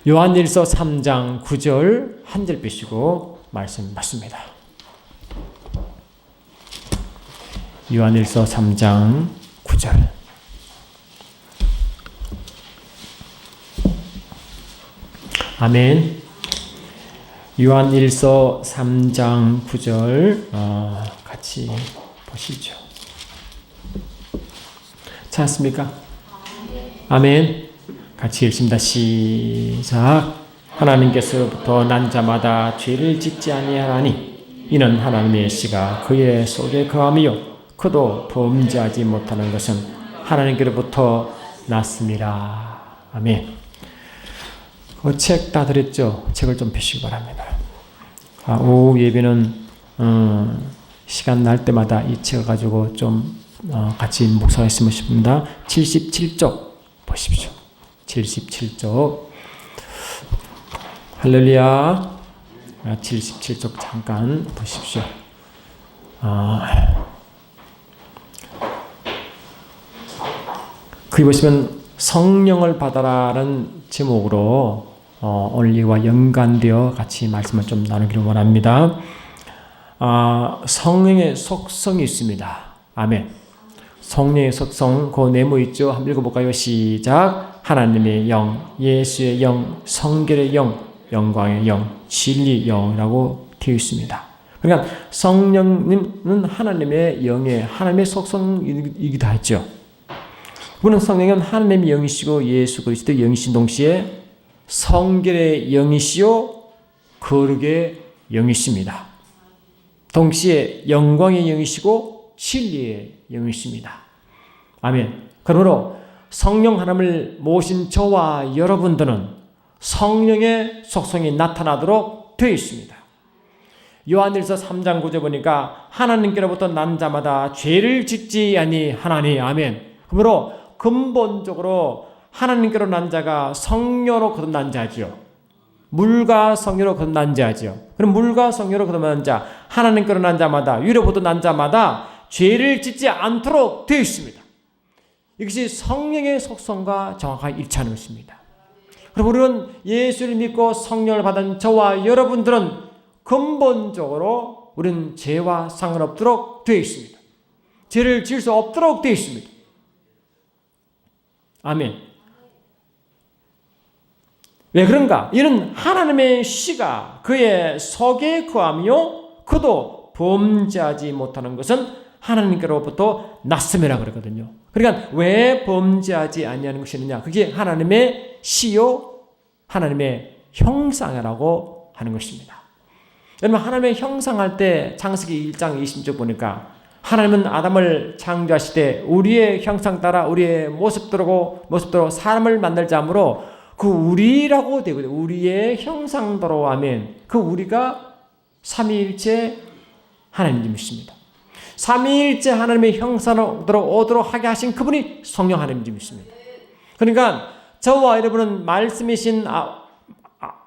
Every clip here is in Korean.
요한일서 3장 9절 한 절 빼시고 말씀 받습니다. 요한일서 3장 9절. 아멘. 요한일서 3장 9절 같이 보시죠. 찾았습니까? 아멘. 같이 읽습니다. 시작. 하나님께서부터 난 자마다 죄를 짓지 아니하나니 이는 하나님의 씨가 그의 속에 거하며 그도 범죄하지 못하는 것은 하나님께로부터 났습니다. 아멘. 그 책 다 드렸죠? 책을 좀 펴시기 바랍니다. 오후 예배는 시간 날 때마다 이 책을 가지고 좀 같이 묵상했으면 싶습니다. 77쪽 보십시오. 77쪽. 할렐루야. 77쪽 잠깐 보십시오. 거기 보시면 성령을 받아라는 제목으로 오늘 이와 연관되어 같이 말씀을 좀 나누기를 원합니다. 성령의 속성이 있습니다. 아멘. 성령의 속성, 그 네모 있죠? 한번 읽어볼까요? 시작. 하나님의 영, 예수의 영, 성결의 영, 영광의 영, 진리의 영이라고 되어 있습니다. 그러니까 성령님은 하나님의 영의 하나님의 속성이기도 하죠. 그분은 성령은 하나님의 영이시고 예수 그리스도의 영이신 동시에 성결의 영이시요 거룩의 영이십니다. 동시에 영광의 영이시고 진리의 영이십니다. 아멘. 그러므로 성령 하나님을 모신 저와 여러분들은 성령의 속성이 나타나도록 되어 있습니다. 요한일서 3장 9절 보니까 하나님께로부터 난 자마다 죄를 짓지 아니하나니. 아멘. 그러므로 근본적으로 하나님께로 난 자가 성령으로 거듭난 자죠. 물과 성령으로 거듭난 자죠. 그럼 물과 성령으로 거듭난 자, 하나님께로 난 자마다, 위로부터 난 자마다 죄를 짓지 않도록 되어 있습니다. 이것이 성령의 속성과 정확하게 일치하는 것입니다. 그럼 우리는 예수를 믿고 성령을 받은 저와 여러분들은 근본적으로 우리는 죄와 상관없도록 되어 있습니다. 죄를 지을 수 없도록 되어 있습니다. 아멘. 왜 그런가? 이는 하나님의 씨가 그의 속에 거하며 그도 범죄하지 못하는 것은 하나님께로부터 났음이라 그러거든요. 그러니까 왜 범죄하지 아니하는 것이느냐? 그게 하나님의 씨요 하나님의 형상이라고 하는 것입니다. 여러분 하나님의 형상할 때 창세기 1장 20절 보니까 하나님은 아담을 창조하실 때 우리의 형상 따라 우리의 모습대로 사람을 만들자 함으로 그 우리라고 되거든요. 우리의 형상대로 하면 그 우리가 삼위일체 하나님이십니다. 삼위일체 하나님의 형상으로 오도록 하게 하신 그분이 성령 하나님이십니다. 그러니까 저와 여러분은 말씀이신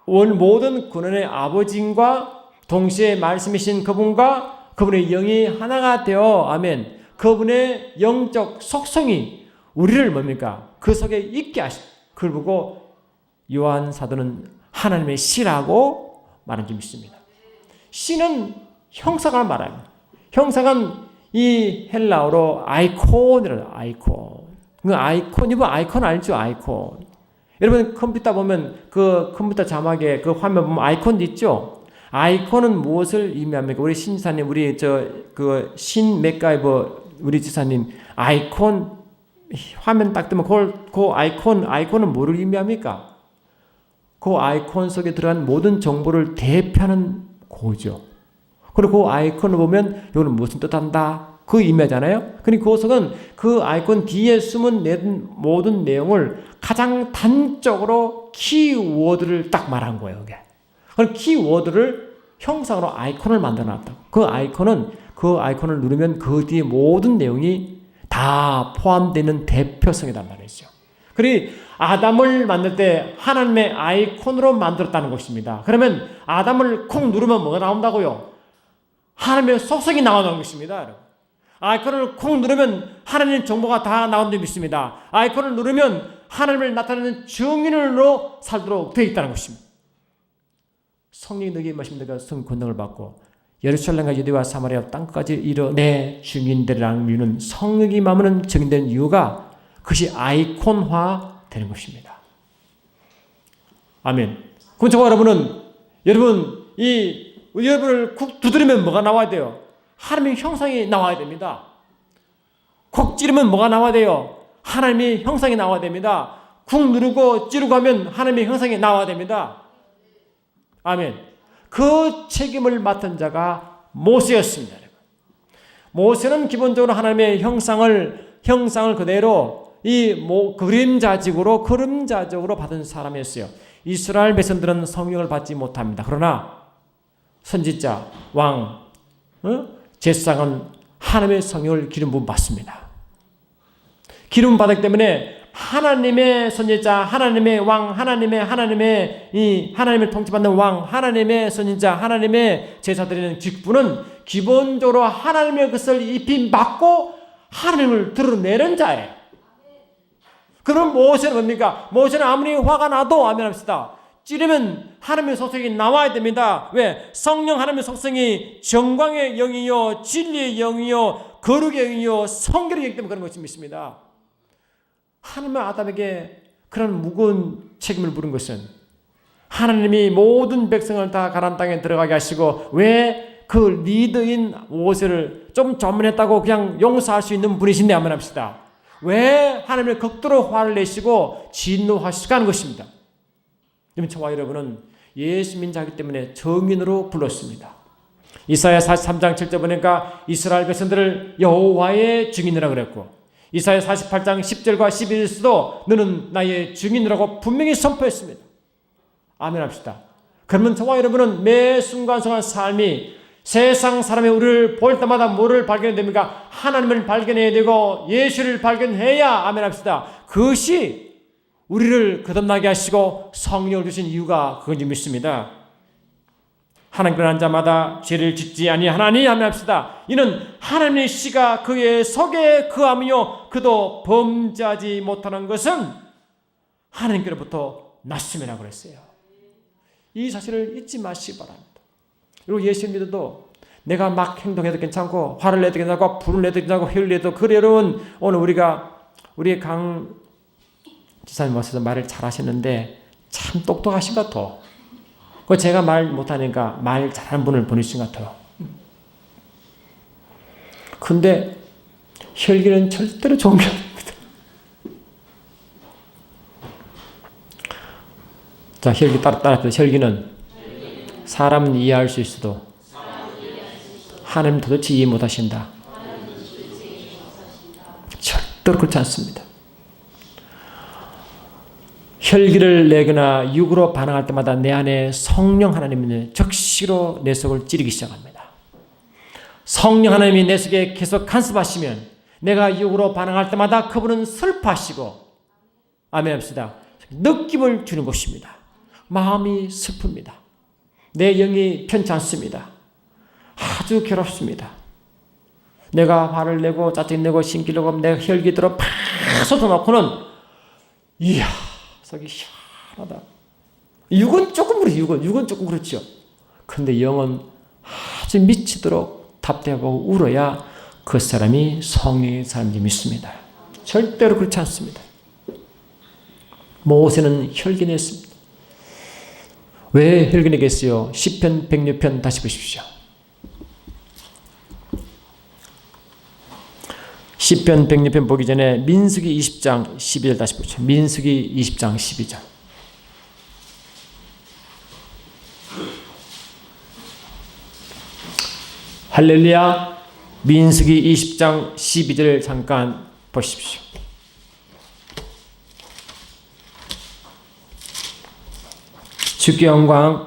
모든 근원의 아버지인과 동시에 말씀이신 그분과 그분의 영이 하나가 되어 아멘. 그분의 영적 속성이 우리를 뭡니까? 그 속에 있게 하신 그걸 보고 요한 사도는 하나님의 씨라고 말한 점 있습니다. 씨는 형상을 말합니다. 형상은 이 헬라어로 아이콘이라고 아이콘. 그 아이콘, 이번 아이콘 알죠? 아이콘. 여러분 컴퓨터 보면 그 컴퓨터 자막에 그 화면 보면 아이콘도 있죠? 아이콘은 무엇을 의미합니까? 우리 신지사님, 우리 신 맥가이버 우리 지사님 아이콘 화면 딱 뜨면 그 아이콘은 뭐를 의미합니까? 그 아이콘 속에 들어간 모든 정보를 대표하는 거죠. 그리고 그 아이콘을 보면 이거는 무슨 뜻한다? 그 의미하잖아요. 그러니까 그것은 그 아이콘 뒤에 숨은 모든 내용을 가장 단적으로 키워드를 딱 말한 거예요. 그게. 그 키워드를 형상으로 아이콘을 만들어놨다고. 그 아이콘을 누르면 그 뒤에 모든 내용이 다 포함되는 대표성이란 말이죠. 그리고 아담을 만들 때 하나님의 아이콘으로 만들었다는 것입니다. 그러면 아담을 콕 누르면 뭐가 나온다고요? 하나님의 속성이 나오는 것입니다. 아이콘을 콕 누르면 하나님 정보가 다 나온다는 줄 믿습니다. 아이콘을 누르면 하나님을 나타내는 증인으로 살도록 되어 있다는 것입니다. 성령이 너에게 임하시면 내가 성 권능을 받고 예루살렘과 유대와 사마리아 땅까지 이르러 내 증인들이라는 이유는 성령이 임하면 증인되는 이유가 그것이 아이콘화 되는 것입니다. 아멘. 그럼 저와 여러분은 여러분을 쿡 두드리면 뭐가 나와야 돼요? 하나님의 형상이 나와야 됩니다. 콕 찌르면 뭐가 나와야 돼요? 하나님의 형상이 나와야 됩니다. 쿡 누르고 찌르고 하면 하나님의 형상이 나와야 됩니다. 아멘. 그 책임을 맡은 자가 모세였습니다. 모세는 기본적으로 하나님의 형상을 그대로 그림자적으로 받은 사람이었어요. 이스라엘 백성들은 성령을 받지 못합니다. 그러나 선지자, 왕, 제사장은 하나님의 성령을 기름 부음 받습니다. 기름 받았기 때문에 하나님의 선지자, 하나님의 왕, 하나님을 통치받는 왕, 하나님의 선지자, 하나님의 제사드리는 직분은 기본적으로 하나님의 것을 입히 맡고 하나님을 드러내는 자예요. 그럼 모세는 뭡니까? 모세는 아무리 화가 나도 아멘합시다. 찌르면 하나님의 속성이 나와야 됩니다. 왜? 성령 하나님의 속성이 정광의 영이요, 진리의 영이요, 거룩의 영이요, 성결의 영이기 때문에 그런 것을 믿습니다. 하나님은 아담에게 그런 무거운 책임을 물은 것은 하나님이 모든 백성을 다 가나안 땅에 들어가게 하시고 왜 그 리더인 모세를 좀 전문했다고 그냥 용서할 수 있는 분이신데 아멘합시다. 왜 하나님을 극도로 화를 내시고 진노하시고 하는 것입니다. 저와 여러분은 예수 믿는 자이기 때문에 정인으로 불렀습니다. 이사야 43장 7절 보니까 이스라엘 백성들을 여호와의 증인이라고 그랬고 이사야 48장 10절과 11절에서도 너는 나의 증인이라고 분명히 선포했습니다. 아멘 합시다. 그러면 저와 여러분은 매 순간순간 삶이 세상 사람이 우리를 볼 때마다 뭐를 발견해야 됩니까? 하나님을 발견해야 되고 예수를 발견해야 아멘 합시다. 그것이 우리를 거듭나게 하시고 성령을 주신 이유가 그건지 믿습니다. 하나님께 난 자마다 죄를 짓지 아니하나니 아멘 합시다. 이는 하나님의 씨가 그의 속에 거하며 그도 범죄하지 못하는 것은 하나님께로부터 났음이라고 그랬어요. 이 사실을 잊지 마시기 바랍니다. 그리고 예수 믿어도 내가 막 행동해도 괜찮고 화를 내도 괜찮고 불을 내도 괜찮고 회를 내도 그래. 여러분 오늘 우리 강 지사님 와서 말을 잘 하시는데 참 똑똑하신 것 같아요. 제가 말 못하니까 말 잘하는 분을 보내신 것 같아요. 근데 혈기는 절대로 좋은 게 아닙니다. 자, 혈기 따라서 혈기는 사람은 이해할 수 있어도 하나님 도대체 이해 못하신다. 절대로 그렇지 않습니다. 혈기를 내거나 육으로 반응할 때마다 내 안에 성령 하나님이 적시로 내 속을 찌르기 시작합니다. 성령 하나님이 내 속에 계속 간섭하시면 내가 육으로 반응할 때마다 그분은 슬퍼하시고 아멘 합시다. 느낌을 주는 것입니다. 마음이 슬픕니다. 내 영이 편치 않습니다. 아주 괴롭습니다. 내가 화를 내고 짜증내고 신기려고 내 혈기 들어 팍 쏟아놓고는 이야 속이 시원하다. 육은 조금 그렇죠. 육은 조금 그렇죠. 근데 영은 아주 미치도록 답답하고 울어야 그 사람이 성령의 사람인지 믿습니다. 절대로 그렇지 않습니다. 모세는 혈기냈습니다. 왜 혈기내겠어요? 시편 106편 다시 보십시오. 시편 106편 보기 전에 민수기 20장 12절 다시 보죠. 민수기 20장 12절. 할렐루야. 민수기 20장 12절을 잠깐 보십시오. 주께 영광.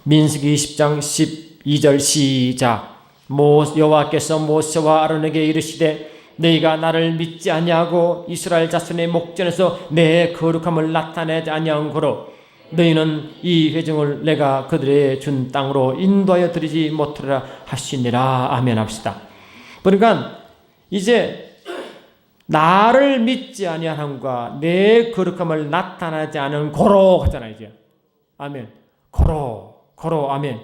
민수기 20장 12절 시작. 여호와께서 모세와 아론에게 이르시되 너희가 나를 믿지 아니하고 이스라엘 자손의 목전에서 내 거룩함을 나타내지 아니한 고로 너희는 이 회중을 내가 그들의 준 땅으로 인도하여 드리지 못하리라 하시니라. 아멘 합시다. 그러니까 이제 나를 믿지 아니함과 내 거룩함을 나타나지 않은 고로 하잖아요. 이제 아멘. 고로 아멘.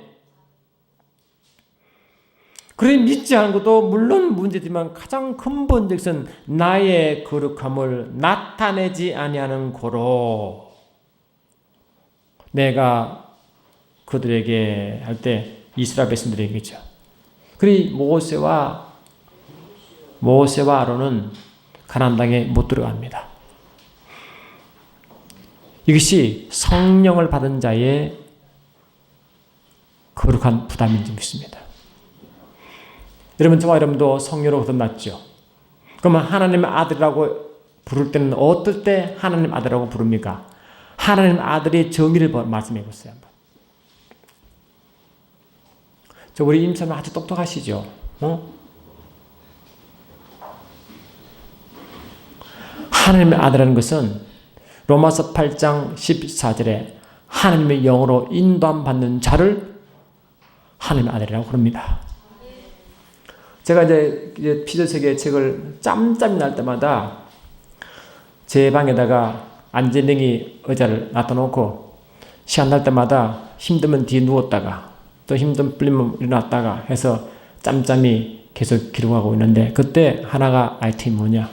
그래 믿지 않은 것도 물론 문제지만 가장 근본적 것은 나의 거룩함을 나타내지 아니하는 고로. 내가 그들에게 할 때 이스라엘 백성들에게죠. 그리 모세와 아론은 가나안 땅에 못 들어갑니다. 이것이 성령을 받은 자의 거룩한 부담인지 믿습니다. 여러분, 저와 여러분도 성령으로 거듭났죠. 그러면 하나님의 아들이라고 부를 때는 어떨 때 하나님 아들이라고 부릅니까? 하나님 아들의 정의를 말씀해 보세요. 한번. 우리 임사님 아주 똑똑하시죠? 하나님의 아들이라는 것은 로마서 8장 14절에 하나님의 영으로 인도함 받는 자를 하나님의 아들이라고 부릅니다. 제가 이제 피조세계 책을 짬짬이 날 때마다 제 방에다가 안전뱅이 의자를 놔둬놓고 시간 날 때마다 힘들면 뒤에 누웠다가 또 힘든 풀리면 일어났다가 해서 짬짬이 계속 기록하고 있는데 그때 하나가 아이템이 뭐냐?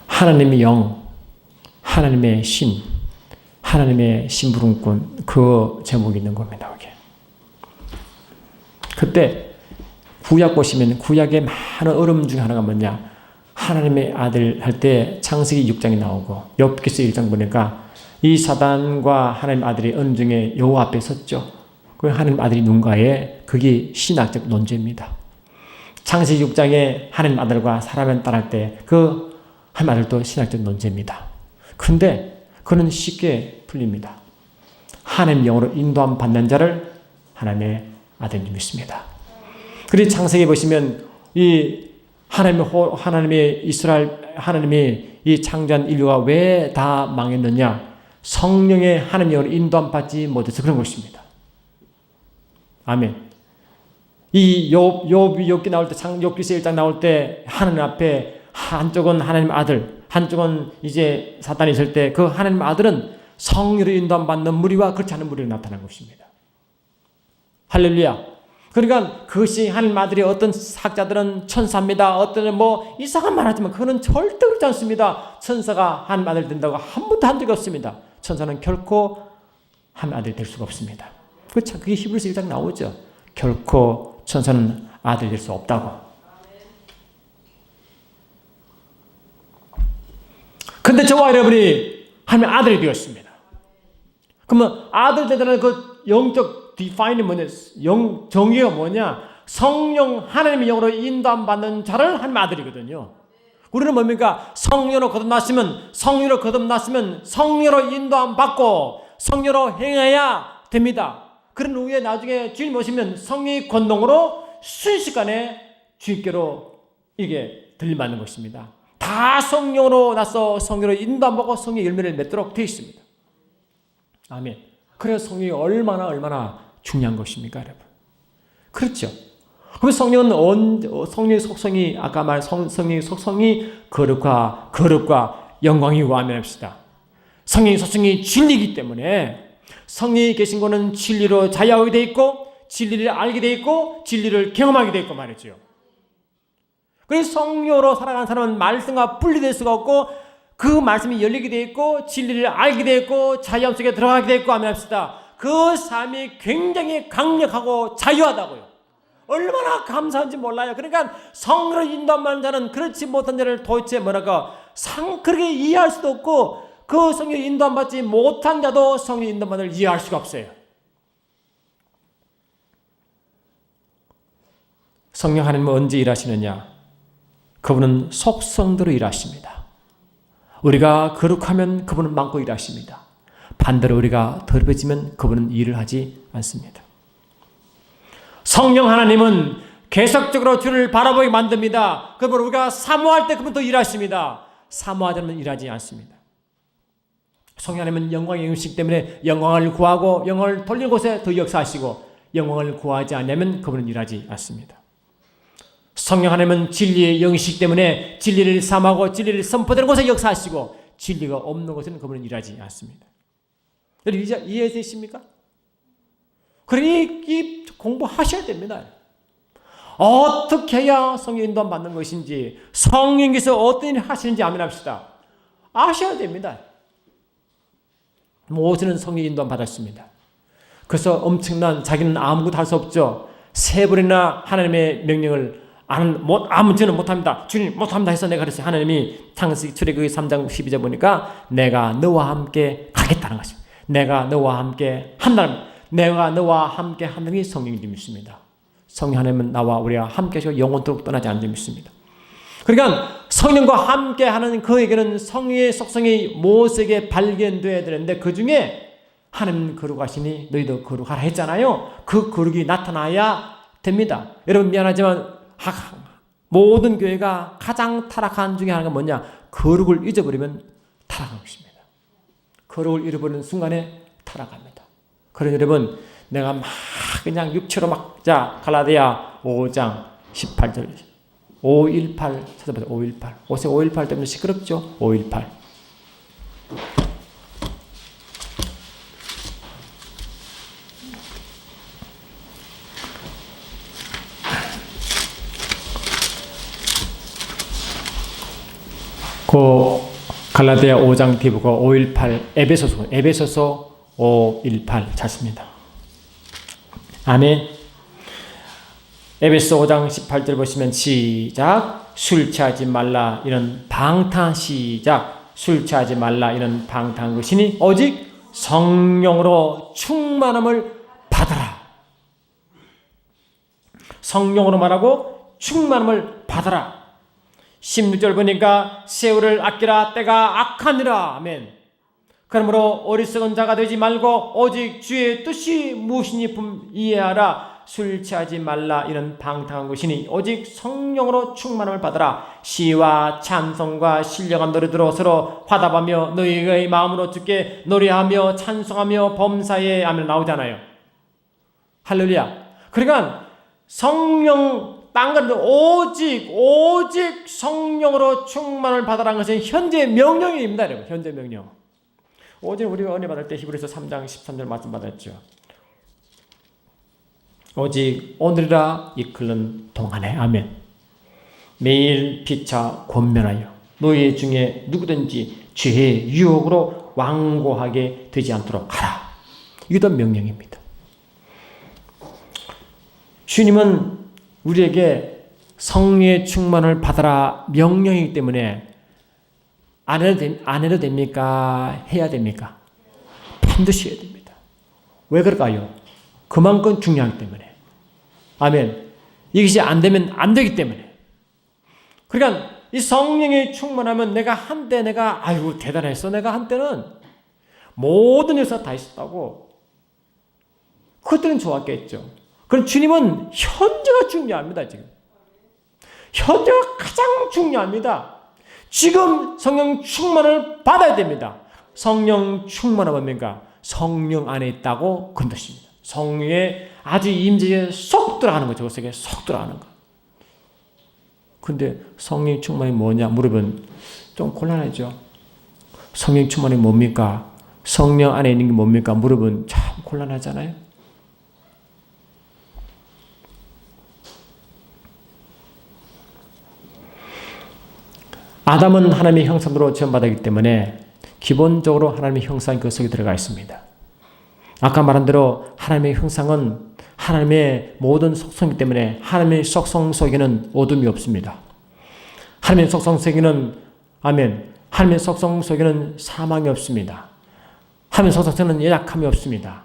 하나님의 영, 하나님의 신, 하나님의 심부름꾼 그 제목이 있는 겁니다. 여기. 그때 구약 보시면 구약의 많은 어려움 중에 하나가 뭐냐? 하나님의 아들 할 때 창세기 6장이 나오고 욥기서 1장 보니까 이 사단과 하나님 아들이 언중에 여호와 앞에 섰죠. 그 하나님 아들이 누군가에 그게 신학적 논제입니다. 창세기 6장에 하나님 아들과 사람을 따라할 때 그 하나님 아들도 신학적 논제입니다. 그런데 그는 쉽게 풀립니다. 하나님 영으로 인도함 받는 자를 하나님의 아들이 믿습니다. 그리고 창세기 보시면 이 하나님의 이스라엘 하나님이 이 창조한 인류가 왜 다 망했느냐? 성령의 하나님 영으로 인도함 받지 못해서 그런 것입니다. 아멘. 이 욥기 나올 때 욥기서 1장 나올 때 하나님 앞에 한쪽은 하나님 아들, 한쪽은 이제 사단이 있을 때 그 하나님 아들은 성령으로 인도함 받는 무리와 그렇지 않은 무리로 나타난 것입니다. 할렐루야. 그러니까 그것이 하나님 아들이 어떤 학자들은 천사입니다. 어떤 뭐 이상한 말 하지만 그거는 절대 그렇지 않습니다. 천사가 하나님 아들 된다고 한 번도 한 적이 없습니다. 천사는 결코 하나님 아들이 될 수가 없습니다. 그게 히브리서 1장 나오죠. 결코 천사는 아들이 될 수 없다고. 근데 저와 여러분이 하나님의 아들이 되었습니다. 그러면 아들 되다는 그 영적 디파인이 뭐냐? 정의가 뭐냐? 성령 하나님의 영으로 인도함 받는 자를 하나님의 아들이거든요. 우리는 뭡니까? 성령으로 거듭났으면 성령으로 인도함 받고 성령으로 행해야 됩니다. 그런 후에 나중에 주님 오시면 성령의 권능으로 순식간에 주님께로 이게 들림받는 것입니다. 다 성령으로 나서 성령으로 인도함 받고 성령의 열매를 맺도록 되어 있습니다. 아멘. 그래서 성령이 얼마나 중요한 것입니까, 여러분? 그렇죠. 그럼 성령의 속성이 아까 말 성령의 속성이 거룩과 영광이고 아멘 합시다. 성령의 속성이 진리이기 때문에 성령이 계신 것은 진리로 자유하게 돼 있고 진리를 알게 돼 있고 진리를 경험하게 돼 있고 말이죠. 그래서 성령으로 살아가는 사람은 말씀과 분리될 수가 없고 그 말씀이 열리게 돼 있고 진리를 알게 돼 있고 자유함 속에 들어가게 돼 있고 아멘 합시다. 그 삶이 굉장히 강력하고 자유하다고요. 얼마나 감사한지 몰라요. 그러니까 성령으로 인도하는 자는 그렇지 못한 자를 도대체 그렇게 이해할 수도 없고 그 성령 인도함 받지 못한 자도 성령 인도함을 이해할 수가 없어요. 성령 하나님은 언제 일하시느냐? 그분은 속성대로 일하십니다. 우리가 거룩하면 그분은 많고 일하십니다. 반대로 우리가 더럽혀지면 그분은 일을 하지 않습니다. 성령 하나님은 계속적으로 주를 바라보게 만듭니다. 그러면 우리가 사모할 때 그분도 일하십니다. 사모하지 않으면 일하지 않습니다. 성령 하나님은 영광의 음식 때문에 영광을 구하고 영광을 돌리는 곳에 더 역사하시고 영광을 구하지 않으면 그분은 일하지 않습니다. 성령 하나님은 진리의 영이시기 때문에 진리를 삼하고 진리를 선포되는 곳에 역사하시고 진리가 없는 곳에는 그분은 일하지 않습니다. 이해되십니까? 그러니 이 공부하셔야 됩니다. 어떻게 해야 성령 인도함 받는 것인지, 성령께서 어떤 일을 하시는지 아멘합시다. 아셔야 됩니다. 모세는 성령 인도함 받았습니다. 그래서 엄청난, 자기는 아무것도 할 수 없죠. 세 번이나 하나님의 명령을 저는 못합니다. 주님 못합니다 해서 내가 그랬어요. 하나님이 창세기 출애굽기 3장 12절 보니까 내가 너와 함께 가겠다는 것입니다. 내가 너와 함께 한다는, 내가 너와 함께 하는 게 성령이 믿습니다. 성령 하나님은 나와 우리와 함께 하시고 영원토록 떠나지 않는 줄 믿습니다. 그러니까 성령과 함께 하는 그에게는 성령의 속성이 모세에게 발견되어야 되는데 그 중에 하나님 거룩하시니 너희도 거룩하라 했잖아요. 그 거룩이 나타나야 됩니다. 여러분 미안하지만 모든 교회가 가장 타락한 중에 하나가 뭐냐? 거룩을 잊어버리면 타락한 것입니다. 거룩을 잃어버리는 순간에 타락합니다. 그러니 여러분 내가 막 그냥 육체로 자 갈라디아 5장 18절 518 찾아보세요. 518 옷에 518 때문에 시끄럽죠? 518 갈라디아 5장 뒤보고 518 에베소서 518 찾습니다. 아멘. 에베소 5장 18절 보시면 시작. 술 취하지 말라 이런 방탕 시작. 술 취하지 말라 이런 방탕한 것이니 오직 성령으로 충만함을 받아라. 성령으로 말하고 충만함을 받아라. 16절 보니까 세월을 아끼라 때가 악하니라. 아멘. 그러므로 어리석은 자가 되지 말고 오직 주의 뜻이 무엇인지 이해하라. 술 취하지 말라 이는 방탕한 것이니 오직 성령으로 충만함을 받으라. 시와 찬송과 신령한 노래들로 서로 화답하며 너희의 마음으로 주께 노래하며 찬송하며 범사에 하면 나오잖아요. 할렐루야. 그러니까 성령 딴 건 오직 성령으로 충만을 받으라는 것은 현재 명령입니다. 여러분. 현재 명령. 어제 우리가 은혜 받을 때 히브리서 3장 13절 말씀 받았죠. 오직 오늘이라 이끌는 동안에 아멘. 매일 피차 권면하여 너희 중에 누구든지 죄의 유혹으로 완고하게 되지 않도록 하라. 이것도 명령입니다. 주님은 우리에게 성령의 충만을 받아라 명령이기 때문에 안 해도 됩니까? 해야 됩니까? 반드시 해야 됩니다. 왜 그럴까요? 그만큼 중요하기 때문에. 아멘. 이것이 안 되면 안 되기 때문에. 그러니까 이 성령이 충만하면 내가 아이고 대단했어. 내가 한때는 모든 역사 다 있었다고. 그것들은 좋았겠죠. 그럼 주님은 현재가 중요합니다. 지금. 현재가 가장 중요합니다. 지금 성령 충만을 받아야 됩니다. 성령 충만은 뭡니까? 성령 안에 있다고 그런 뜻입니다. 성령의 아주 임재에 쏙 들어가는 거죠. 속에 쏙 들어가는 거. 근데 성령 충만이 뭐냐 물으면 좀 곤란하죠. 성령 충만이 뭡니까? 성령 안에 있는 게 뭡니까? 물으면 참 곤란하잖아요. 아담은 하나님의 형상으로 지음받았기 때문에 기본적으로 하나님의 형상이 그 속에 들어가 있습니다. 아까 말한 대로 하나님의 형상은 하나님의 모든 속성이기 때문에 하나님의 속성 속에는 어둠이 없습니다. 하나님의 속성 속에는 아멘. 하나님의 속성 속에는 사망이 없습니다. 하나님의 속성 속에는 연약함이 없습니다.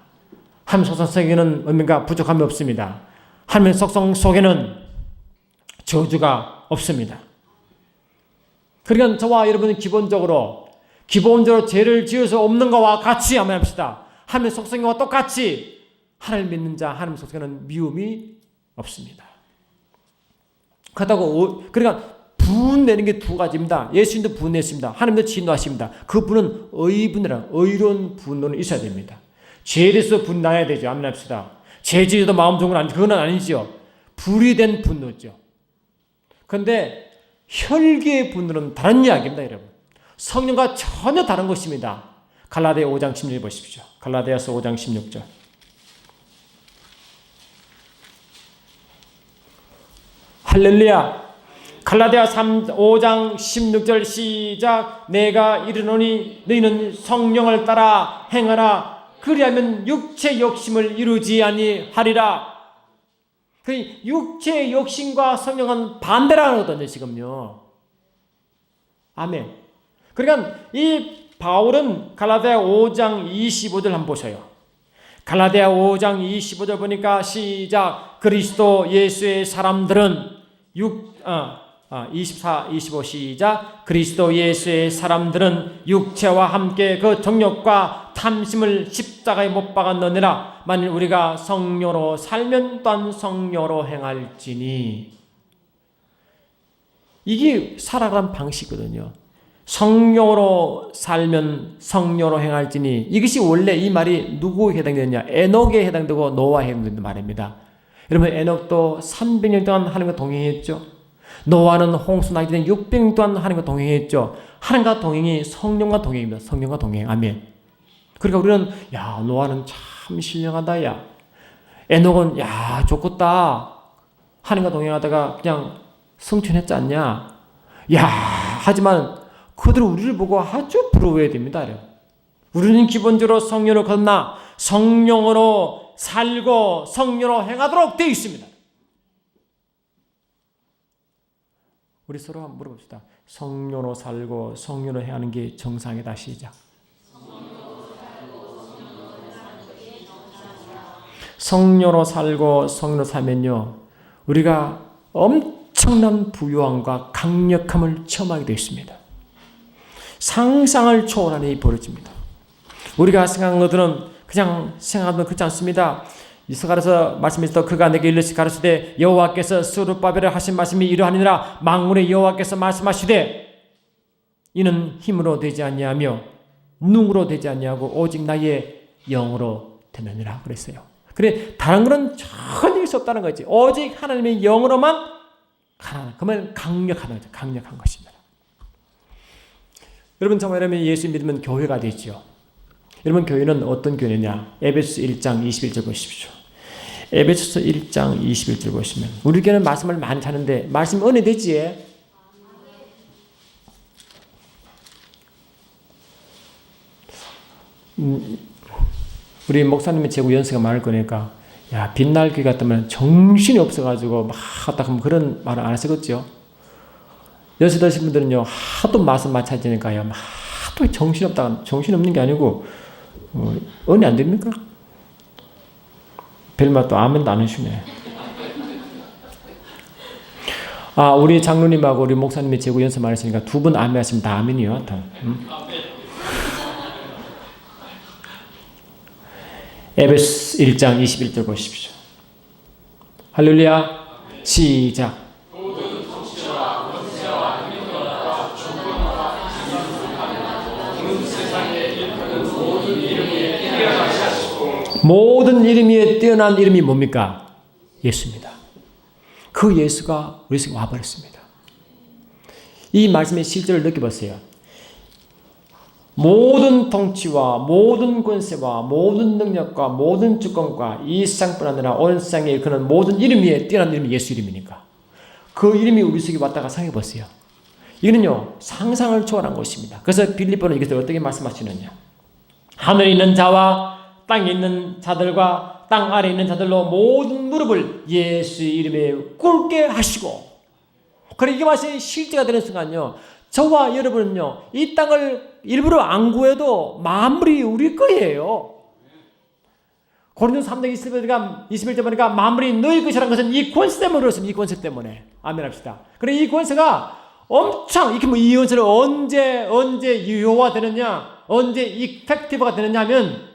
하나님의 속성 속에는 뭔가 부족함이 없습니다. 하나님의 속성 속에는 저주가 없습니다. 그러니까 저와 여러분은 기본적으로 죄를 지어서 없는 것과 같이 한번 합시다. 하나님의 속성과 똑같이 하나님 믿는 자 하나님의 속성에는 미움이 없습니다. 그러니까 분내는 게 두 가지입니다. 예수님도 분냈습니다. 하나님도 진노하십니다. 그 분은 의로운 분노는 있어야 됩니다. 죄에 대해서 분나야 되죠. 아멘 합시다. 죄지도 마음 좋은 건 아니죠. 그건 아니죠. 불이 된 분노죠. 그런데 혈기의 분노는 다른 이야기입니다, 여러분. 성령과 전혀 다른 것입니다. 갈라디아 5장 16절 보십시오. 갈라디아서 5장 16절. 할렐루야. 갈라디아 5장 16절 시작. 내가 이르노니 너희는 성령을 따라 행하라. 그리하면 육체 욕심을 이루지 아니하리라. 그 육체의 욕심과 성령은 반대라는 거거든요, 지금요. 아멘. 그러니까 이 바울은 갈라디아 5장 25절 한번 보셔요. 갈라디아 5장 25절 보니까 시작. 그리스도 예수의 사람들은 24, 25 시작. 그리스도 예수의 사람들은 육체와 함께 그 정욕과 탐심을 십자가에 못 박았느니라. 만일 우리가 성령으로 살면 또한 성령으로 행할지니. 이게 살아가는 방식이거든요. 성령으로 살면 성령으로 행할지니. 이것이 원래 이 말이 누구에 해당되느냐? 에녹에 해당되고 노아에 해당되는 말입니다. 여러분, 에녹도 300년 동안 하나님과 동행했죠. 노아는 홍수 나기 전에 600년 동안 하나님과 동행했죠. 하나님과 동행이 성령과 동행입니다. 성령과 동행. 아멘. 그러니까 우리는 야, 노아는 참 신령하다. 야, 에녹은 야, 좋겠다. 하나님과 동행하다가 그냥 성취했지 않냐? 야, 하지만 그들은 우리를 보고 아주 부러워해야 됩니다. 우리는 기본적으로 성령으로 건너 성령으로 살고 성령으로 행하도록 되어 있습니다. 우리 서로 한번 물어봅시다. 성령으로 살고 성령으로 행하는 게 정상이다. 시작. 성령으로 살고 성령으로 살면요, 우리가 엄청난 부유함과 강력함을 체험하게 되어 있습니다. 상상을 초월하는 일이 벌어집니다. 우리가 생각한 것들은 그냥 생각하면 그렇지 않습니다. 이스가랴서 말씀에서 그가 내게 일러시 가르치되 여호와께서 스룹바벨을 하신 말씀이 이러하니라. 만군의 여호와께서 말씀하시되 이는 힘으로 되지 아니하며 능으로 되지 아니하고 오직 나의 영으로 되느니라 그랬어요. 그래, 다른 거는 전혀 할 수 없다는 거지. 오직 하나님의 영으로만 가능한. 그러면 강력한 거죠. 강력한 것입니다. 여러분, 정말 여러분 예수 믿으면 교회가 되죠. 여러분, 교회는 어떤 교회냐? 에베소서 1장 21절 보십시오. 에베소서 1장 21절 보시면 우리 교회는 말씀을 많이 하는데 말씀 은혜 되지? 우리 목사님의 제구 연세가 많을 거니까 야, 빛날 교회 같으면 정신이 없어가지고 막 하다 하면 그런 말을 안 하시겠죠? 연세 드신 분들은요, 하도 말씀 마찬가지니까요, 하도 정신 없다가 정신 없는 게 아니고 은혜 안 됩니까? 별말 또 아멘도 안 해주네. 아, 우리 장로님하고 우리 목사님이 제구 연습 많으시니까 두 분 아멘 하시면 다 아멘이요. 에베소 1장 21절 보십시오. 할렐루야. 시작. 모든 이름 위에 뛰어난 이름이 뭡니까? 예수입니다. 그 예수가 우리 속에 와버렸습니다. 이 말씀의 실제를 느껴보세요. 모든 통치와 모든 권세와 모든 능력과 모든 주권과 이 세상뿐 아니라 온 세상에 일컫는 모든 이름 위에 뛰어난 이름이 예수 이름이니까 그 이름이 우리 속에 왔다가 생각해보세요. 이거는요, 상상을 초월한 것입니다. 그래서 빌립보는 이것을 어떻게 말씀하시느냐? 하늘에 있는 자와 땅에 있는 자들과 땅 아래에 있는 자들로 모든 무릎을 예수의 이름에 꿇게 하시고, 그래 이게 마치 실제가 되는 순간요, 저와 여러분은요, 이 땅을 일부러 안 구해도 만물이 우리 거예요. 고린도서 3장 21절 보니까 만물이 너희 것이라는 것은 이 권세 때문에 그렇습니다. 이 권세 때문에. 아멘 합시다. 그래 이 권세가 엄청, 이렇게 뭐 이 권세를 언제 유효화되느냐, 언제 이펙티브가 되느냐 하면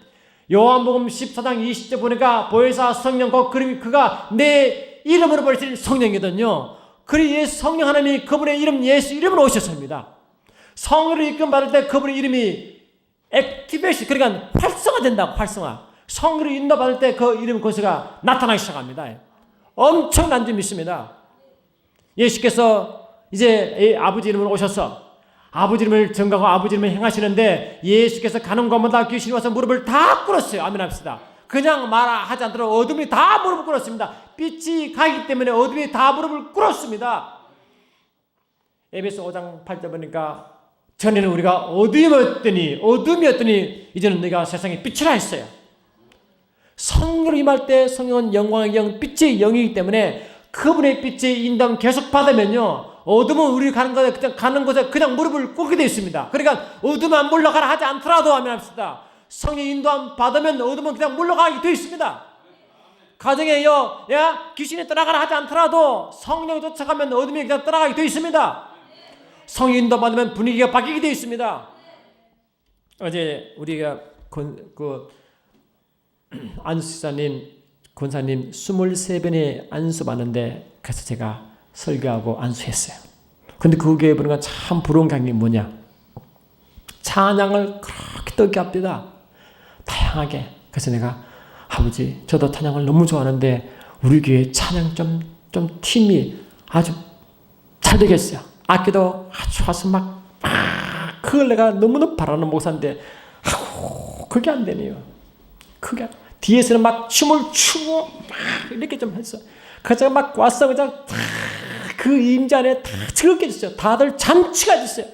요한복음 14장 20절 보니까 보혜사 성령 곧 그가 내 이름으로 부르신 성령이거든요. 그리 예수 성령 하나님이 그분의 이름 예수 이름으로 오셨습니다. 성령을 이끌 받을 때 그분의 이름이 액티베이션, 그러니까 활성화된다고. 활성화. 성령으로 인도받을 때 그 이름 권세가 나타나기 시작합니다. 엄청난 점이 있습니다. 예수께서 이제 아버지 이름으로 오셔서 아버지 이름을 전가하고 아버지 이름을 행하시는데 예수께서 가는 곳마다 귀신이 와서 무릎을 다 꿇었어요. 아멘 합시다. 그냥 말하지 않도록 어둠이 다 무릎을 꿇었습니다. 빛이 가기 때문에 어둠이 다 무릎을 꿇었습니다. 에베소 5장 8절 보니까 전에는 우리가 어둠이었더니 이제는 너희가 세상의 빛이라 했어요. 성령으로 임할 때 성령은 영광의 영, 빛의 영이기 때문에 그분의 빛의 인도함 계속 받으면요, 어둠은 우리 가는 곳에 그냥 무릎을 꿇게 되어 있습니다. 그러니까 어둠만 물러가라 하지 않더라도 하면 합시다. 성령 인도함 받으면 어둠은 그냥 물러가게 되어 있습니다. 가정에요, 귀신이 떠나가라 하지 않더라도 성령이 쫓아가면 어둠이 그냥 떠나가게 되어 있습니다. 성령 인도 받으면 분위기가 바뀌게 되어 있습니다. 어제 우리가 안수사님, 권사님 23번의 안수 받는데 그래서 제가 설교하고 안수했어요. 근데 그 교회 보니까 참 부러운 게 뭐냐, 찬양을 그렇게 뜨겁게 합니다. 다양하게. 그래서 내가 아버지 저도 찬양을 너무 좋아하는데 우리 교회 찬양 좀 팀이 아주 잘 되겠어요. 악기도 아주 와서 그걸 내가 너무너무 바라는 목사인데 그게 안 되네요. 그게 뒤에서는 막 춤을 추고 이렇게 좀 했어. 그래서 막 와서 그냥 그 임재 안에 다 즐겁게 해줬어요. 다들 잔치가 됐어요.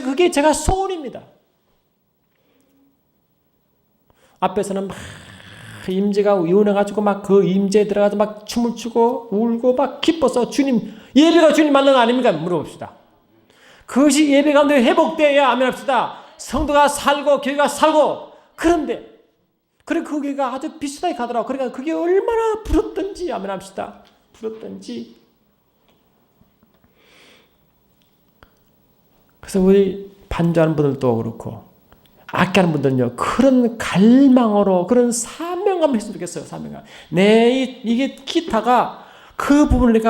그게 제가 소원입니다. 앞에서는 막 임재가 위원해가지고 막 그 임재에 들어가서 막 춤을 추고 울고 막 기뻐서 주님, 예배가 주님 만난 거 아닙니까? 물어봅시다. 그것이 예배 가운데 회복돼야 아멘 합시다. 성도가 살고 교회가 살고. 그런데 그래 그 교회가 아주 비슷하게 가더라고. 그러니까 그게 얼마나 부럽던지 아멘 합시다. 부럽던지. 그래서 우리 반주하는 분들도 그렇고 악기하는 분들은요, 그런 갈망으로 그런 사명감을 했으면 좋겠어요. 사명감. 이게 기타가 그 부분을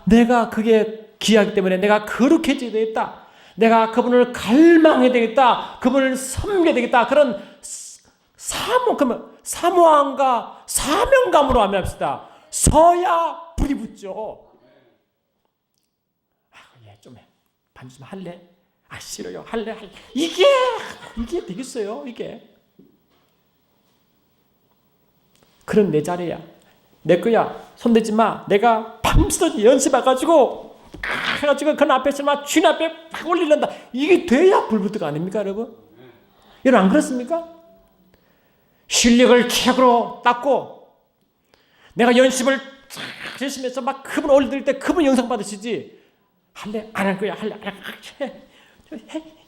내가 그게 귀하기 때문에 내가 거룩해져야 되겠다. 내가 그분을 갈망해야 되겠다. 그분을 섬겨야 되겠다. 그런 사모함과 사명감으로 하면 합시다. 서야 불이 붙죠. 좀 해. 반주 좀 할래? 싫어요. 할래. 이게 되겠어요. 이게. 그런 내 자리야. 내 거야. 손대지 마. 내가 밤새도록 연습해가지고 그 앞에서 막 주인 앞에 팍 올리란다. 이게 돼야 불붙을 아닙니까, 여러분? 여러분 안 그렇습니까? 실력을 최고로 닦고 내가 연습을 열심히 해서 막 그분 올릴 때 그분 영상 받으시지. 할래? 안 할 거야. 할래? 안 할 거야.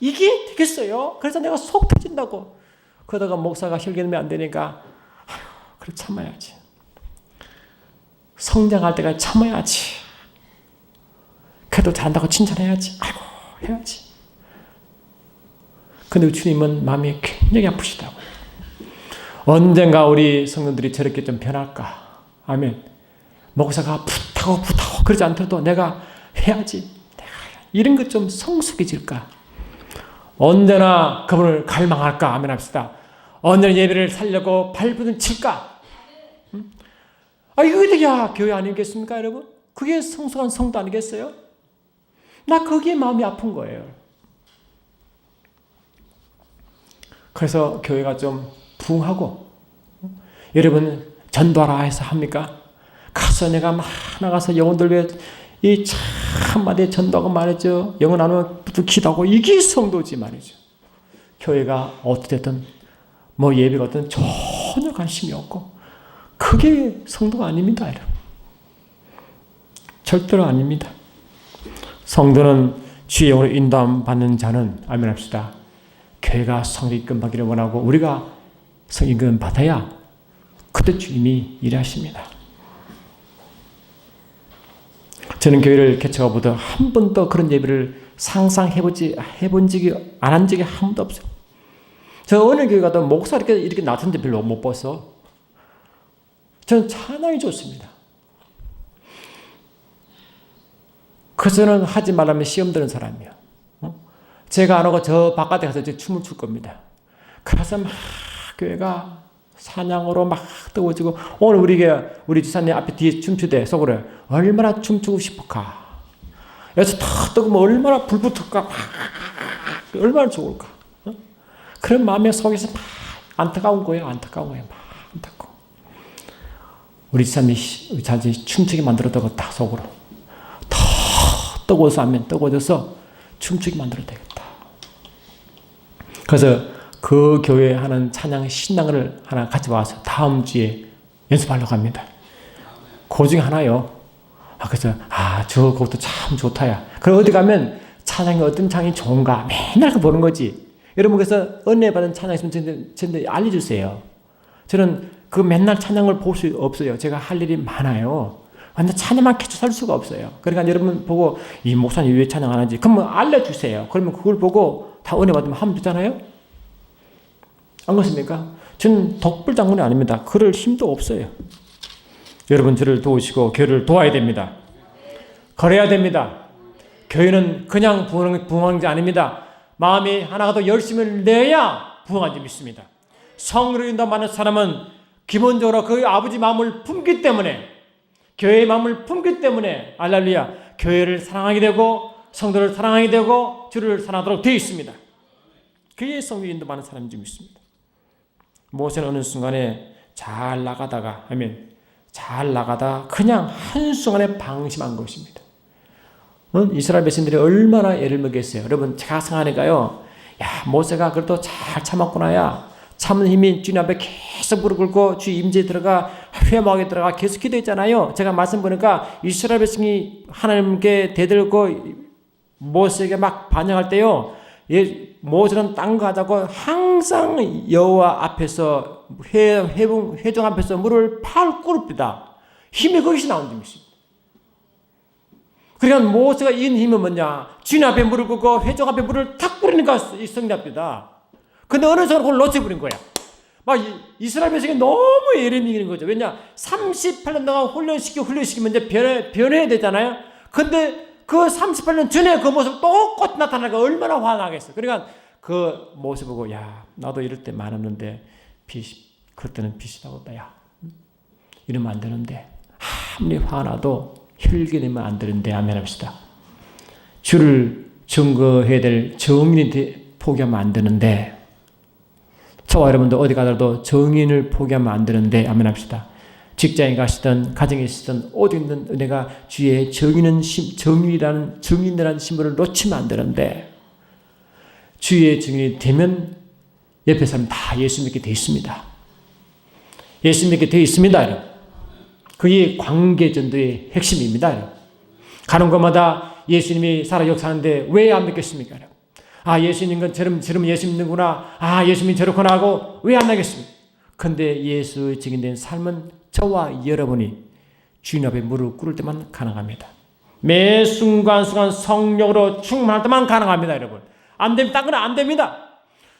이게 되겠어요? 그래서 내가 속 터진다고. 그러다가 목사가 혈기내면 안 되니까 그래 참아야지. 성장할 때까지 참아야지. 그래도 잘한다고 칭찬해야지. 아이고 해야지. 근데 주님은 마음이 굉장히 아프시다고요. 언젠가 우리 성도들이 저렇게 좀 변할까. 아멘. 목사가 부탁하고 그러지 않더라도 내가 해야지. 이런 것 좀 성숙해질까? 언제나 그분을 갈망할까? 아멘 합시다. 언제나 예배를 살려고 발부둥 칠까? 이거 돼야 교회 아니겠습니까, 여러분? 그게 성숙한 성도 아니겠어요? 나 거기에 마음이 아픈 거예요. 그래서 교회가 좀 부흥하고, 여러분 전도하라 해서 합니까? 가서 내가 막 나가서 영혼들 위해 이 한마디 전도하고 말이죠. 영혼 나누면 기도하고 이게 성도지 말이죠. 교회가 어떻든 뭐 예배가 어떤 전혀 관심이 없고 그게 성도가 아닙니다, 여러분. 절대로 아닙니다. 성도는 주의 영으로 인도함 받는 자는 아멘 합시다. 교회가 성령 받기를 원하고 우리가 성령 받아야 그때 주님이 일하십니다. 저는 교회를 개척해 보다 한 번도 그런 예배를 상상해본 적이 안 한 적이 한 번도 없어요. 저 어느 교회 가도 목사 이렇게 낮은 데 별로 못 봐서 저는 찬양이 좋습니다. 그래서 저는 하지 말라면 시험 드는 사람이에요. 제가 안 하고 저 바깥에 가서 춤을 출 겁니다. 그래서 막 교회가 찬양으로 막 뜨거워지고 오늘 우리 지사님 앞에 뒤에 춤추대 속으로 얼마나 춤추고 싶을까. 여기서 탁 뜨거우면 얼마나 불 붙을까. 얼마나 좋을까. 그런 마음의 속에서 막 안타까운 거예요. 안타까운 거예요. 막 안타까워. 우리 지사님이 춤추게 만들어다가 다 속으로 더 뜨거워서 하면 뜨거워져서 춤추게 만들어야 되겠다. 그래서 그 교회에 하는 찬양 신앙을 하나 가져와서 다음 주에 연습하려고 합니다. 그 중에 하나요. 그래서 그것도 참 좋다야. 그럼 어디 가면 찬양이 어떤 찬양이 좋은가 맨날 보는 거지. 여러분 그래서 은혜 받은 찬양 있으면 저한테 알려주세요. 저는 그 맨날 찬양을 볼 수 없어요. 제가 할 일이 많아요. 완전 찬양만 계속 살 수가 없어요. 그러니까 여러분 보고 이 목사님 왜 찬양 안 하지? 그러면 알려주세요. 그러면 그걸 보고 다 은혜 받으면 하면 되잖아요. 안 그렇습니까? 저는 독불장군이 아닙니다. 그럴 힘도 없어요. 여러분 저를 도우시고 교회를 도와야 됩니다. 그래야 됩니다. 교회는 그냥 부흥하는 게 아닙니다. 마음이 하나가 더 열심을 내야 부흥한 줄 믿습니다. 성으로 인도받는 사람은 기본적으로 그 아버지 마음을 품기 때문에 교회의 마음을 품기 때문에 할렐루야 교회를 사랑하게 되고 성도를 사랑하게 되고 주를 사랑하도록 되어 있습니다. 그의 성으로 인도받는 사람인 줄 믿습니다. 모세는 어느 순간에 잘 나가다 그냥 한순간에 방심한 것입니다. 이스라엘 백성들이 얼마나 애를 먹였어요. 여러분 제가 생각하니까요. 모세가 그래도 잘 참았구나야. 참는 힘이 주님 앞에 계속 무릎 꿇고 주 임재에 들어가 회막에 들어가 계속 기도했잖아요. 제가 말씀 보니까 이스라엘 백성이 하나님께 대들고 모세에게 막 반역할 때요. 모세는 딴 거 하자고 항상 여호와 앞에서 회중 앞에서 물을 팔 꿇읍니다. 힘이 거기서 나온 점이십니다. 그러니까 모세가 이긴 힘은 뭐냐? 주님 앞에 물을 꿇고 회중 앞에 물을 탁 뿌리니까 승리합니다. 근데 어느 순간 그걸 놓쳐버린 거야. 막 이스라엘 백성이 너무 예를 미는 거죠. 왜냐? 38년 동안 훈련시키면 이제 변해야 되잖아요. 근데 그 38년 전에 그 모습 똑같이 나타나니까 얼마나 화나겠어. 그러니까 그 모습 보고 나도 이럴 때 많았는데 그때는 빛이 나겠다. 이러면 안 되는데 아무리 화나도 혈기 내면 안 되는데 아멘 합시다. 주를 증거해야 될 정인이 포기하면 안 되는데 저와 여러분도 어디 가더라도 정인을 포기하면 안 되는데 아멘 합시다. 직장에 가시든 가정에 있든 어디 있는 은혜가 주의 정인이라는 신분을 놓치면 안 되는데 주의 증인이 되면 옆에 사람 다 예수 믿게 돼 있습니다. 예수 믿게 돼 있습니다. 여러분. 그게 관계전도의 핵심입니다. 여러분. 가는 곳마다 예수님이 살아 역사하는데 왜 안 믿겠습니까? 여러분. 예수님은 저럼 예수 믿는구나. 예수님이 저렇구나 하고 왜 안 나겠습니까? 근데 예수의 증인된 삶은 저와 여러분이 주님 앞에 무릎 꿇을 때만 가능합니다. 매 순간순간 성령으로 충만할 때만 가능합니다. 여러분. 안 됩니다. 딴 건 안 됩니다.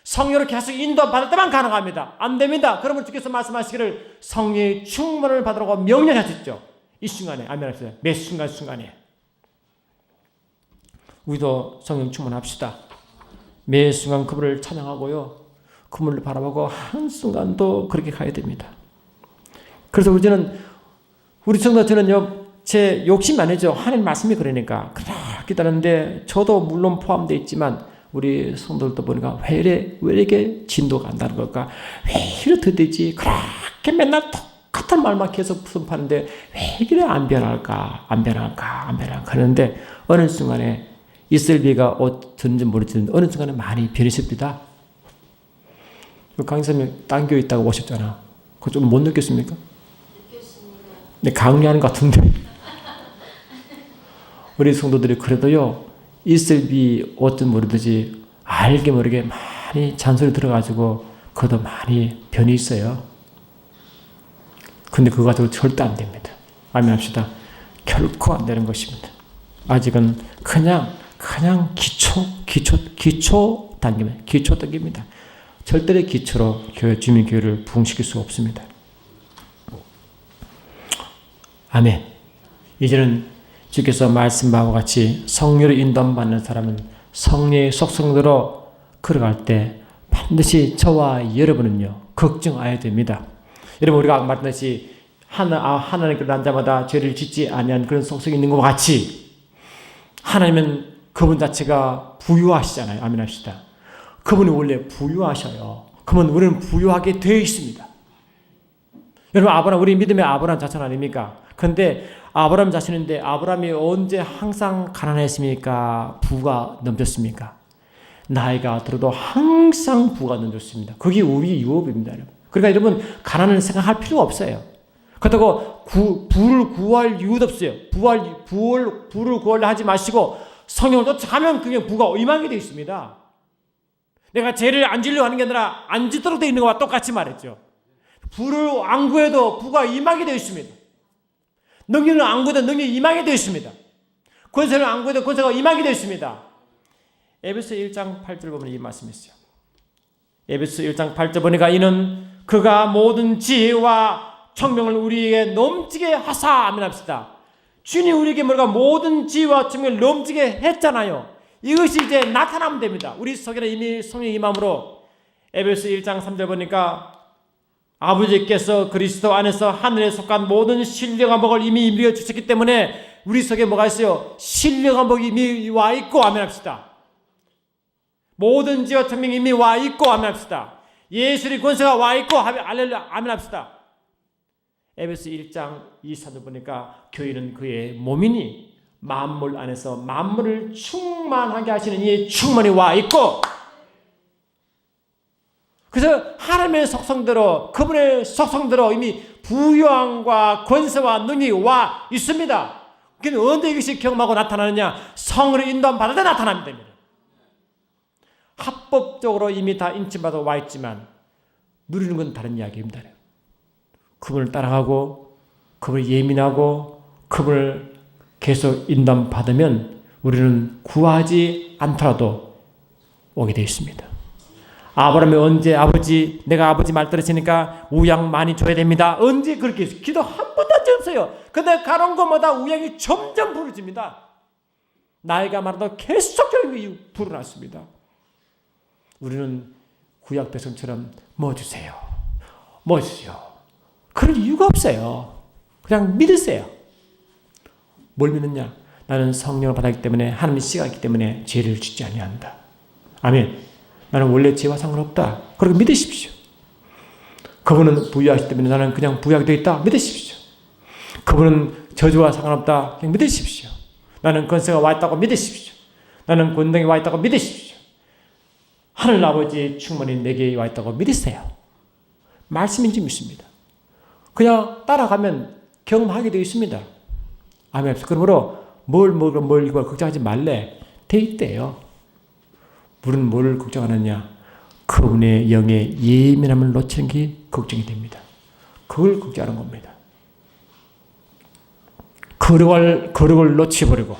성령으로 계속 인도받을 때만 가능합니다. 안 됩니다. 그러면 주께서 말씀하시기를 성령의 충만을 받으라고 명령하셨죠. 이 순간에 아멘 합시다. 매 순간순간에 우리도 성령 충만합시다. 매 순간 그분을 찬양하고요. 그분을 바라보고 한순간도 그렇게 가야 됩니다. 그래서 우리 성도 저는요, 제 욕심이 아니죠. 하나님 말씀이 그러니까 그렇게 기다렸는데 저도 물론 포함되어 있지만 우리 성도들도 보니까 왜 이렇게 진도가 안 나는 걸까? 왜 이렇게 되지? 그렇게 맨날 똑같은 말만 계속 선포하는데 왜 이래 안 변할까 하는데 어느 순간에 이슬비가 어쩐지 모르지만 어느 순간에 많이 변했습니다. 강사님 딴 교회 있다고 오셨잖아. 그거 좀 못 느꼈습니까? 네, 강요하는 것 같은데. 우리 성도들이 그래도요, 이슬비 어쩐 모르듯이 알게 모르게 많이 잔소리 들어가지고 그것도 많이 변이 있어요. 근데 그거 가지고 절대 안 됩니다. 아멘 합시다. 결코 안 되는 것입니다. 아직은 그냥 기초 단계입니다. 절대의 기초로 주민 교회를 부흥시킬 수 없습니다. 아멘. 이제는 주께서 말씀 바와 같이 성령으로 인도받는 사람은 성령의 속성대로 걸어갈 때 반드시 저와 여러분은요 걱정해야 됩니다. 여러분, 우리가 말했듯이 하나님께 난 자마다 죄를 짓지 아니한 그런 속성이 있는 것 같이 하나님은 그분 자체가 부유하시잖아요. 아멘 합시다. 그분이 원래 부유하셔요. 그러면 우리는 부유하게 되어 있습니다. 여러분, 우리 믿음의 아브라함 자손 아닙니까? 그런데 아브라함 자신인데 아브라함이 언제 항상 가난했습니까? 부가 넘쳤습니까? 나이가 들어도 항상 부가 넘쳤습니다. 그게 우리 유업입니다. 여러분. 그러니까 여러분, 가난을 생각할 필요가 없어요. 그렇다고 부를 구할 이유도 없어요. 부를 구하려 하지 마시고 성령을 쫓아가면 그게 부가 임하게 되어 있습니다. 내가 죄를 안 지으려고 하는 게 아니라 안 짓도록 되어 있는 것과 똑같이 말했죠. 부를 안 구해도 부가 임하게 되어 있습니다. 능력을 안 구해도 능력이 임하게 되어 있습니다. 권세를 안 구해도 권세가 임하게 되어 있습니다. 에베소 1장 8절 보면 이 말씀이 있어요. 에베소 1장 8절 보니까 이는 그가 모든 지혜와 청명을 우리에게 넘치게 하사. 아멘 합시다. 주님 우리에게 뭐가 모든 지혜와 청명을 넘치게 했잖아요. 이것이 이제 나타나면 됩니다. 우리 속에는 이미 성령의 임함으로 에베소 1장 3절 보니까 아버지께서 그리스도 안에서 하늘에 속한 모든 신령한 복을 이미 임비어 주셨기 때문에 우리 속에 뭐가 있어요? 신령한 복이 이미 와 있고 아멘 합시다. 모든 지혜와 청명이 이미 와 있고 아멘 합시다. 예수의 권세가 와 있고 할렐루야 아멘 합시다. 에베소 1장 23절 보니까 교회는 그의 몸이니 만물 안에서 만물을 충만하게 하시는 이의 충만이 와 있고, 그래서 하나님의 속성대로 그분의 속성대로 이미 부유함과 권세와 능력이 와 있습니다. 그게 언제 이것이 경험하고 나타나느냐? 성으로 인도함 받을 때 나타나면 됩니다. 합법적으로 이미 다 인침받아 와 있지만 누리는 건 다른 이야기입니다. 그분을 따라가고 그분을 예민하고 그분을 계속 인도함 받으면 우리는 구하지 않더라도 오게 되어 있습니다. 아브라함이 언제 내가 아버지 말 들으시니까 우양 많이 줘야 됩니다. 언제 그렇게 했어요? 기도 한 번도 없어요. 근데 가는 곳마다 우양이 점점 부르집니다. 나이가 많아도 계속적으로 불어났습니다. 우리는 구약 백성처럼 뭐 주세요. 뭐 주세요. 그럴 이유가 없어요. 그냥 믿으세요. 뭘 믿느냐? 나는 성령을 받았기 때문에 하나님의 씨가 있기 때문에 죄를 짓지 아니한다. 아멘. 나는 원래 죄와 상관없다. 그렇게 믿으십시오. 그분은 부유하시기 때문에 나는 그냥 부유하게 되어 있다. 믿으십시오. 그분은 저주와 상관없다. 그냥 믿으십시오. 나는 권세가 와 있다고 믿으십시오. 나는 권능이 와 있다고 믿으십시오. 하늘 아버지의 충만이 내게 와 있다고 믿으세요. 말씀인지 믿습니다. 그냥 따라가면 경험하게 되어 있습니다. 아멘. 그러므로 뭘 이걸 걱정하지 말래. 돼 있대요. 우리는 뭘 걱정하느냐? 그분의 영의 예민함을 놓치는 게 걱정이 됩니다. 그걸 걱정하는 겁니다. 거룩을 놓쳐버리고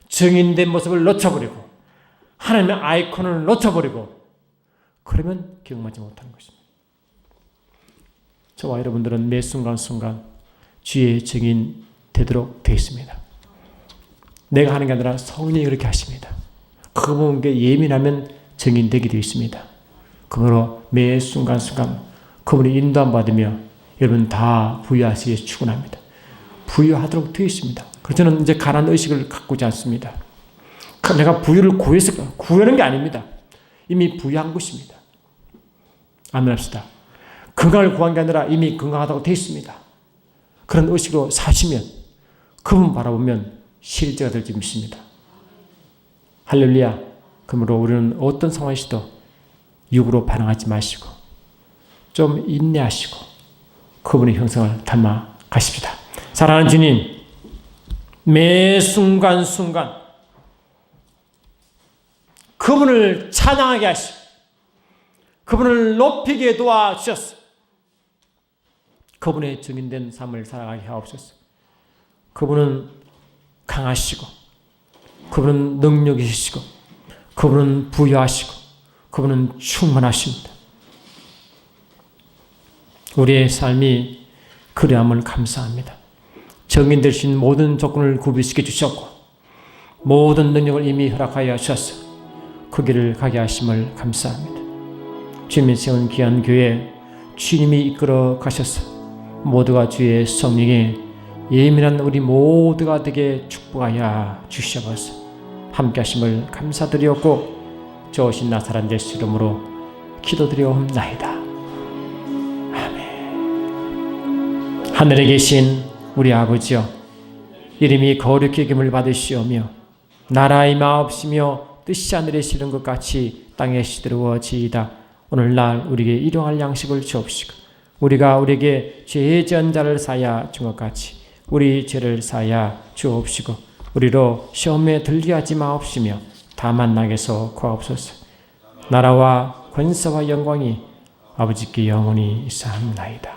증인된 모습을 놓쳐버리고 하나님의 아이콘을 놓쳐버리고 그러면 경험하지 못하는 것입니다. 저와 여러분들은 매 순간순간 주의 증인 되도록 되어 있습니다. 내가 하는 게 아니라 성령이 그렇게 하십니다. 그분께 예민하면 증인되게 되어 있습니다. 그러므로 매 순간순간 그분의 인도함 받으며 여러분 다 부유하시기에 축원합니다. 부유하도록 되어 있습니다. 그래서 저는 이제 가난 의식을 갖고 있지 않습니다. 내가 부유를 구하는 게 아닙니다. 이미 부유한 것입니다. 아멘 합시다. 건강을 구한 게 아니라 이미 건강하다고 되어 있습니다. 그런 의식으로 사시면 그분 바라보면 실제가 될지 믿습니다. 할렐루야. 그러므로 우리는 어떤 상황에서도 육으로 반응하지 마시고 좀 인내하시고 그분의 형상을 닮아 가십시다. 사랑하는 주님, 매 순간순간 그분을 찬양하게 하시고 그분을 높이게 도와주셨어. 그분의 증인된 삶을 살아가게 하옵소서. 그분은 강하시고 그분은 능력이 있으시고 그분은 부유하시고 그분은 충만하십니다. 우리의 삶이 그리함을 감사합니다. 정인되신 모든 조건을 구비시켜 주셨고 모든 능력을 이미 허락하여 주셨어. 그 길을 가게 하심을 감사합니다. 주님이 세운 귀한 교회 주님이 이끌어 가셔서 모두가 주의 성령에 예민한 우리 모두가 되게 축복하여 주시옵소서. 함께 하심을 감사드리옵고 좋으신 나사렛 예수 이름으로 기도드리옵나이다. 아멘. 하늘에 계신 우리 아버지여, 이름이 거룩히 여김을 받으시오며 나라의 마옵시며 뜻이 하늘에 이루는 것 같이 땅에 이루어지이다. 오늘날 우리에게 일용할 양식을 주옵시고 우리가 우리에게 죄의 전자를 사야 준 것 같이 우리 죄를 사야 주옵시고 우리로 시험에 들게 하지 마옵시며 다만 낙에서 구하옵소서. 나라와 권세와 영광이 아버지께 영원히 있사옵나이다.